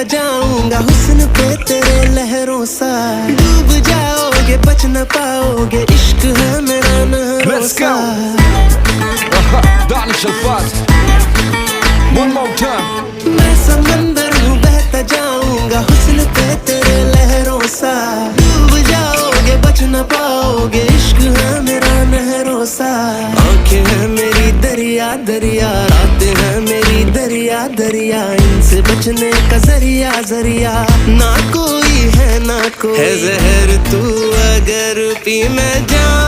जाऊंगा हुस्न पे तेरे लहरों सा, डूब जाओगे बच न पाओगे, इश्क है मेरा नहरों सा। मैं समंदर हूँ बहता जाऊंगा हुस्न पे तेरे लहरों सा, डूब जाओगे बच न पाओगे, इश्क है मेरा नहरों सा। आंखें हैं मेरी दरिया दरिया, रातें हैं मेरी दरिया दरिया, इनसे बचने का जरिया जरिया ना कोई है ना कोई है। जहर तू अगर पी मैं जाऊं